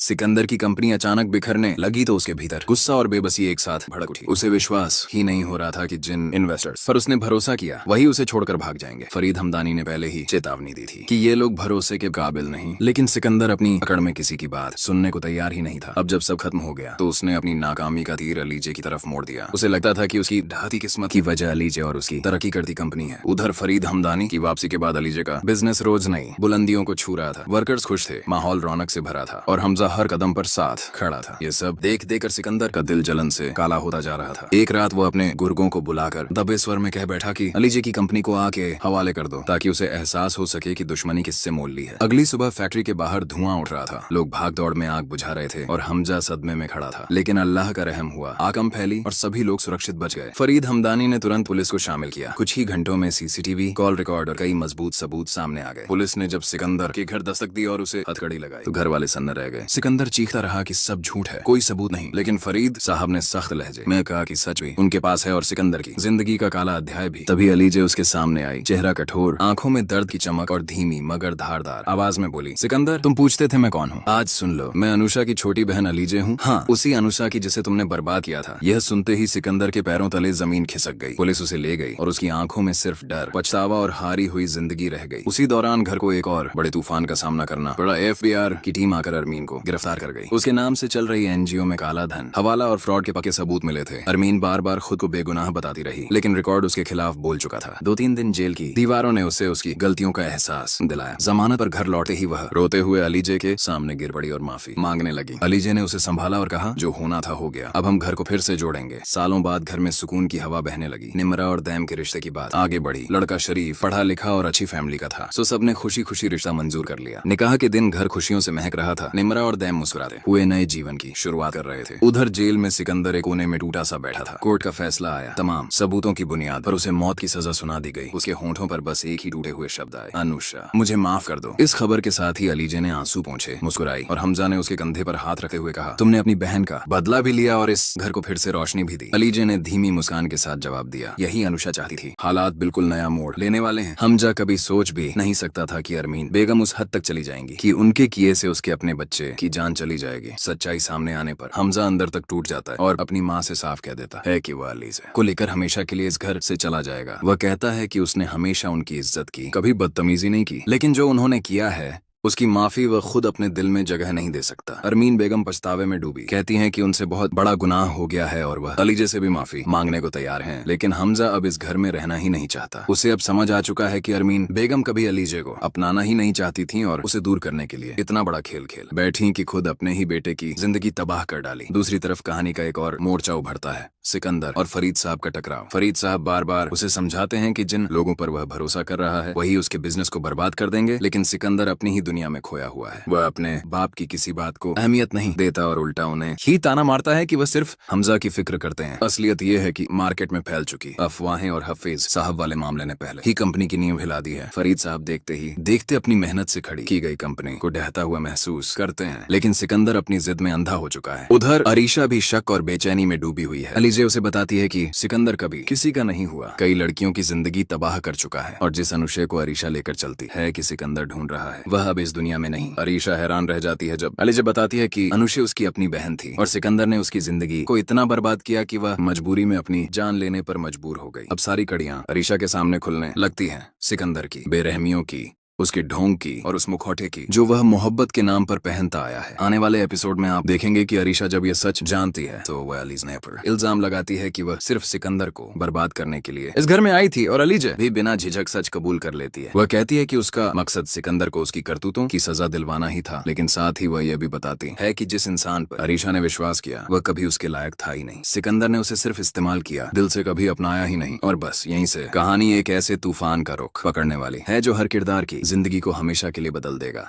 सिकंदर की कंपनी अचानक बिखरने लगी तो उसके भीतर गुस्सा और बेबसी एक साथ भड़क उठी। उसे विश्वास ही नहीं हो रहा था कि जिन इन्वेस्टर्स पर उसने भरोसा किया वही उसे छोड़कर भाग जाएंगे। फरीद हमदानी ने पहले ही चेतावनी दी थी कि ये लोग भरोसे के काबिल नहीं, लेकिन सिकंदर अपनी अकड़ में किसी की बात सुनने को तैयार ही नहीं था। अब जब सब खत्म हो गया तो उसने अपनी नाकामी का तीर अलीजे की तरफ मोड़ दिया। उसे लगता था कि उसकी ढाती किस्मत की वजह अलीजे और उसकी तरक्की करती कंपनी है। उधर फरीद हमदानी की वापसी के बाद अलीजे का बिजनेस रोज नई बुलंदियों को छू रहा था। वर्कर्स खुश थे, माहौल रौनक से भरा था और हमजा हर कदम पर साथ खड़ा था। ये सब देख देकर सिकंदर का दिल जलन से काला होता जा रहा था। एक रात वो अपने गुर्गों को बुलाकर दबे स्वर में कह बैठा कि अलीजे की कंपनी को आके हवाले कर दो, ताकि उसे एहसास हो सके कि दुश्मनी किससे मोल ली है। अगली सुबह फैक्ट्री के बाहर धुआं उठ रहा था। लोग भाग दौड़ में आग बुझा रहे थे और हमजा सदमे में खड़ा था। लेकिन अल्लाह का रहम हुआ, आगम फैली और सभी लोग सुरक्षित बच गए। फरीद हमदानी ने तुरंत पुलिस को शामिल किया। कुछ ही घंटों में सीसीटीवी, कॉल रिकॉर्ड और कई मजबूत सबूत सामने आ गए। पुलिस ने जब सिकंदर के घर दस्तक दी और उसे हथकड़ी लगाई तो घर वाले सन्न रह गए। सिकंदर चीखता रहा कि सब झूठ है, कोई सबूत नहीं। लेकिन फरीद साहब ने सख्त लहजे में कहा कि सच भी उनके पास है और सिकंदर की जिंदगी का काला अध्याय भी। तभी अलीजे उसके सामने आई, चेहरा कठोर, आंखों में दर्द की चमक और धीमी मगर धारदार आवाज में बोली, सिकंदर तुम पूछते थे मैं कौन हूँ, आज सुन लो, मैं अनुषा की छोटी बहन अलीजे हूँ। हाँ, उसी अनुषा की जिसे तुमने बर्बाद किया था। यह सुनते ही सिकंदर के पैरों तले जमीन खिसक गई। पुलिस उसे ले गई और उसकी आंखों में सिर्फ डर, पछतावा और हारी हुई जिंदगी रह गई। उसी दौरान घर को एक और बड़े तूफान का सामना करना पड़ा। FBI की टीम आकर अरमीन को गिरफ्तार कर गई। उसके नाम से चल रही NGO में काला धन, हवाला और फ्रॉड के पक्के सबूत मिले थे। अरमीन बार बार खुद को बेगुनाह बताती रही, लेकिन रिकॉर्ड उसके खिलाफ बोल चुका था। 2-3 दिन जेल की दीवारों ने उसे उसकी गलतियों का एहसास दिलाया। जमानत पर घर लौटे ही वह रोते हुए अलीजे के सामने गिर पड़ी और माफी मांगने लगी। अलीजे ने उसे संभाला और कहा, जो होना था हो गया, अब हम घर को फिर से जोड़ेंगे। सालों बाद घर में सुकून की हवा बहने लगी। निमरा और दैम के रिश्ते की बात आगे बढ़ी। लड़का शरीफ, पढ़ा लिखा और अच्छी फैमिली का था, सो सबने खुशी खुशी रिश्ता मंजूर कर लिया। निकाह के दिन घर खुशियों से महक रहा था। निमरा और दैम मुस्कुराते हुए नए जीवन की शुरुआत कर रहे थे। उधर जेल में सिकंदर एक कोने में टूटा सा बैठा था। कोर्ट का फैसला आया। तमाम सबूतों की बुनियाद पर उसे मौत की सजा सुना दी गई। उसके होंठों पर बस एक ही टूटे हुए शब्द आए, अनुषा, मुझे माफ कर दो। इस खबर के साथ ही अलीजे ने आंसू पोंछे, मुस्कुराई और हमजा ने उसके कंधे पर हाथ रखते हुए कहा, तुमने अपनी बहन का बदला भी लिया और इस घर को फिर से रोशनी भी दी। अलीजे ने धीमी मुस्कान के साथ जवाब दिया, यही अनुषा चाहती थी। हालात बिल्कुल नया मोड़ लेने वाले हैं। हमजा कभी सोच भी नहीं सकता था कि अरमीन बेगम उस हद तक चली जाएंगी कि उनके किए से उसके अपने बच्चे की जान चली जाएगी। सच्चाई सामने आने पर हमजा अंदर तक टूट जाता है और अपनी माँ से साफ कह देता है कि वह अलीजे को लेकर हमेशा के लिए इस घर से चला जाएगा। वह कहता है कि उसने हमेशा उनकी इज्जत की, कभी बदतमीजी नहीं की, लेकिन जो उन्होंने किया है उसकी माफी वह खुद अपने दिल में जगह नहीं दे सकता। अरमीन बेगम पछतावे में डूबी, कहती हैं कि उनसे बहुत बड़ा गुनाह हो गया है और वह अलीजे से भी माफी मांगने को तैयार हैं। लेकिन हमजा अब इस घर में रहना ही नहीं चाहता। उसे अब समझ आ चुका है कि अरमीन बेगम कभी अलीजे को अपनाना ही नहीं चाहती थी और उसे दूर करने के लिए इतना बड़ा खेल खेल बैठी कि खुद अपने ही बेटे की जिंदगी तबाह कर डाली। दूसरी तरफ कहानी का एक और मोर्चा उभरता है, सिकंदर और फरीद साहब का टकराव। फरीद साहब बार बार उसे समझाते हैं कि जिन लोगों पर वह भरोसा कर रहा है वही उसके बिजनेस को बर्बाद कर देंगे, लेकिन सिकंदर अपनी ही दुनिया में खोया हुआ है। वह अपने बाप की किसी बात को अहमियत नहीं देता और उल्टा उन्हें ही ताना मारता है कि वह सिर्फ हमजा की फिक्र करते हैं। असलियत यह है कि मार्केट में फैल चुकी अफवाहें और हफीज साहब वाले मामले ने पहले ही कंपनी की नींव हिला दी है। फरीद साहब देखते ही देखते अपनी मेहनत से खड़ी की गई कंपनी को ढहता हुआ महसूस करते हैं, लेकिन सिकंदर अपनी जिद में अंधा हो चुका है। उधर अरीशा भी शक और बेचैनी में डूबी हुई है। अलीजे उसे बताती है कि सिकंदर कभी किसी का नहीं हुआ, कई लड़कियों की जिंदगी तबाह कर चुका है और जिस अनुषे को अरीशा लेकर चलती है कि सिकंदर ढूंढ रहा है वह अब इस दुनिया में नहीं। अरीशा हैरान रह जाती है जब अलीजे बताती है कि अनुषे उसकी अपनी बहन थी और सिकंदर ने उसकी जिंदगी को इतना बर्बाद किया कि वह मजबूरी में अपनी जान लेने पर मजबूर हो गई। अब सारी कड़ियां अरीशा के सामने खुलने लगती हैं, सिकंदर की बेरहमियों की, उसके ढोंग की और उस मुखौटे की जो वह मोहब्बत के नाम पर पहनता आया है। आने वाले एपिसोड में आप देखेंगे कि अरीशा जब यह सच जानती है तो वह अलीजे पर इल्जाम लगाती है कि वह सिर्फ सिकंदर को बर्बाद करने के लिए इस घर में आई थी और अलीजे भी बिना झिझक सच कबूल कर लेती है। वह कहती है कि उसका मकसद सिकंदर को उसकी करतूतों की सजा दिलवाना ही था, लेकिन साथ ही वह यह भी बताती है कि जिस इंसान पर अरीशा ने विश्वास किया वह कभी उसके लायक था ही नहीं। सिकंदर ने उसे सिर्फ इस्तेमाल किया, दिल से कभी अपनाया ही नहीं। और बस यहीं से कहानी एक ऐसे तूफान का रुख पकड़ने वाली है जो हर किरदार की जिंदगी को हमेशा के लिए बदल देगा।